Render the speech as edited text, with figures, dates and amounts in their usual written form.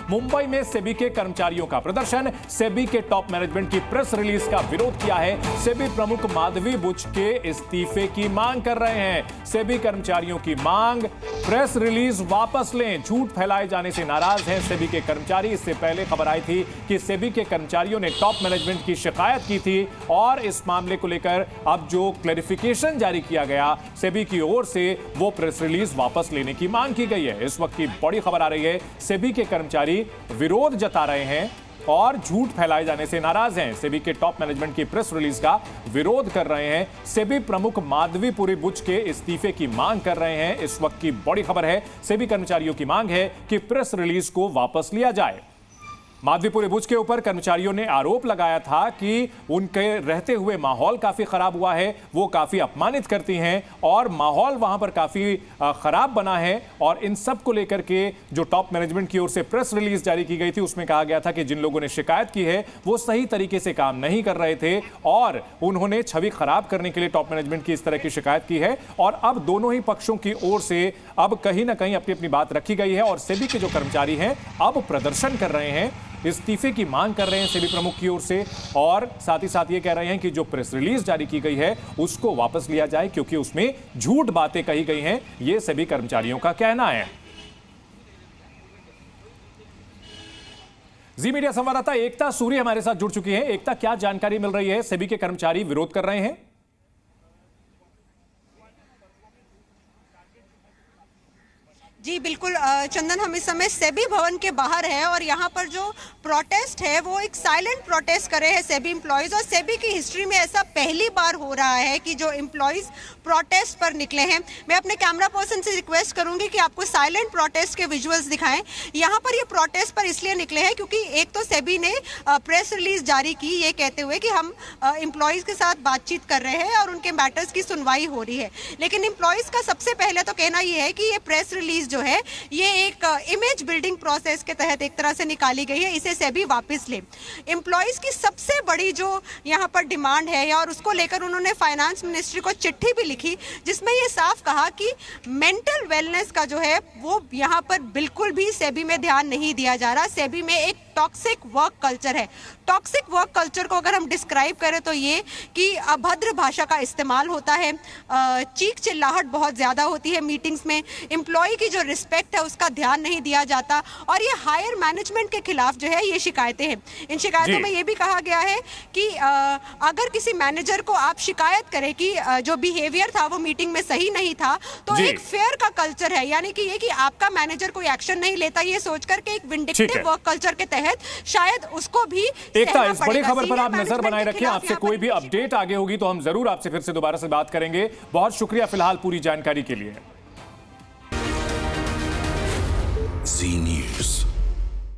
मुंबई में सेबी के कर्मचारियों का प्रदर्शन, सेबी के टॉप मैनेजमेंट की प्रेस रिलीज का विरोध किया है। सेबी प्रमुख माधवी बुच के इस्तीफे की मांग कर रहे हैं। सेबी कर्मचारियों की मांग, प्रेस रिलीज वापस लें। झूठ फैलाए जाने से नाराज हैं सेबी के कर्मचारी। इससे पहले खबर आई थी कि सेबी के कर्मचारियों ने टॉप मैनेजमेंट की शिकायत की थी और इस मामले को लेकर अब जो क्लैरिफिकेशन जारी किया गया सेबी की ओर से, वो प्रेस रिलीज वापस लेने की मांग की गई है। इस वक्त की बड़ी खबर आ रही है, सेबी के कर्मचारी विरोध जता रहे हैं और झूठ फैलाए जाने से नाराज हैं। सेबी के टॉप मैनेजमेंट की प्रेस रिलीज का विरोध कर रहे हैं। सेबी प्रमुख माधवीपुरी बुच के इस्तीफे की मांग कर रहे हैं। इस वक्त की बड़ी खबर है, सेबी कर्मचारियों की मांग है कि प्रेस रिलीज को वापस लिया जाए। माधवीपुरी बुच के ऊपर कर्मचारियों ने आरोप लगाया था कि उनके रहते हुए माहौल काफी खराब हुआ है, वो काफी अपमानित करती हैं और माहौल वहां पर काफी खराब बना है। और इन सब को लेकर के जो टॉप मैनेजमेंट की ओर से प्रेस रिलीज जारी की गई थी, उसमें कहा गया था कि जिन लोगों ने शिकायत की है वो सही तरीके से काम नहीं कर रहे थे और उन्होंने छवि खराब करने के लिए टॉप मैनेजमेंट की इस तरह की शिकायत की है। और अब दोनों ही पक्षों की ओर से अब कहीं ना कहीं अपनी अपनी बात रखी गई है और सेबी के जो कर्मचारी हैं अब प्रदर्शन कर रहे हैं, इस्तीफे की मांग कर रहे हैं सेबी प्रमुख की ओर से और साथ ही साथ ये कह रहे हैं कि जो प्रेस रिलीज जारी की गई है उसको वापस लिया जाए क्योंकि उसमें झूठ बातें कही गई हैं। ये सभी कर्मचारियों का कहना है। जी मीडिया संवाददाता एकता सूरी हमारे साथ जुड़ चुकी है। एकता, क्या जानकारी मिल रही है? सेबी के कर्मचारी विरोध कर रहे हैं। जी बिल्कुल चंदन, हम इस समय सेबी भवन के बाहर हैं और यहाँ पर जो प्रोटेस्ट है वो एक साइलेंट प्रोटेस्ट कर रहे हैं सेबी एम्प्लॉयज़। और सेबी की हिस्ट्री में ऐसा पहली बार हो रहा है कि जो एम्प्लॉयज़ प्रोटेस्ट पर निकले हैं। मैं अपने कैमरा पर्सन से रिक्वेस्ट करूंगी कि आपको साइलेंट प्रोटेस्ट के विजुअल्स दिखाएं। यहाँ पर ये प्रोटेस्ट पर इसलिए निकले हैं क्योंकि एक तो सेबी ने प्रेस रिलीज जारी की ये कहते हुए कि हम एम्प्लॉयज़ के साथ बातचीत कर रहे हैं और उनके मैटर्स की सुनवाई हो रही है। लेकिन एम्प्लॉयज़ का सबसे पहले तो कहना ये है कि ये प्रेस रिलीज जो है ये एक इमेज बिल्डिंग प्रोसेस के तहत एक तरह से निकाली गई है, इसे सेबी वापस ले। एम्प्लॉयज की सबसे बड़ी जो यहाँ पर डिमांड है और उसको लेकर उन्होंने फाइनेंस मिनिस्ट्री को चिट्ठी भी लिखी जिसमें ये साफ कहा कि मेंटल वेलनेस का जो है वो यहाँ पर बिल्कुल भी सेबी में ध्यान नहीं दिया जा रहा। सेबी में एक टॉक्सिक वर्क कल्चर है। टॉक्सिक वर्क कल्चर को अगर हम डिस्क्राइब करें तो ये कि अभद्र भाषा का इस्तेमाल होता है, चीख चिल्लाहट बहुत ज़्यादा होती है मीटिंग्स में, एम्प्लॉय की जो रिस्पेक्ट है उसका ध्यान नहीं दिया जाता और ये हायर मैनेजमेंट के खिलाफ जो है ये शिकायतें हैं। इन शिकायतों में ये भी कहा गया है कि अगर किसी मैनेजर को आप शिकायत करें कि जो बिहेवियर था वो मीटिंग में सही नहीं था तो एक फेयर का कल्चर है, यानी कि ये कि आपका मैनेजर कोई एक्शन नहीं लेता ये सोच करके एक विंडिक्टिव वर्क कल्चर के तहत शायद उसको भी। एकता, इस बड़ी खबर पर आप नजर बनाए रखिए। आपसे कोई भी अपडेट आगे होगी तो हम जरूर आपसे फिर से दोबारा से बात करेंगे। बहुत शुक्रिया फिलहाल पूरी जानकारी के लिए। जी न्यूज़।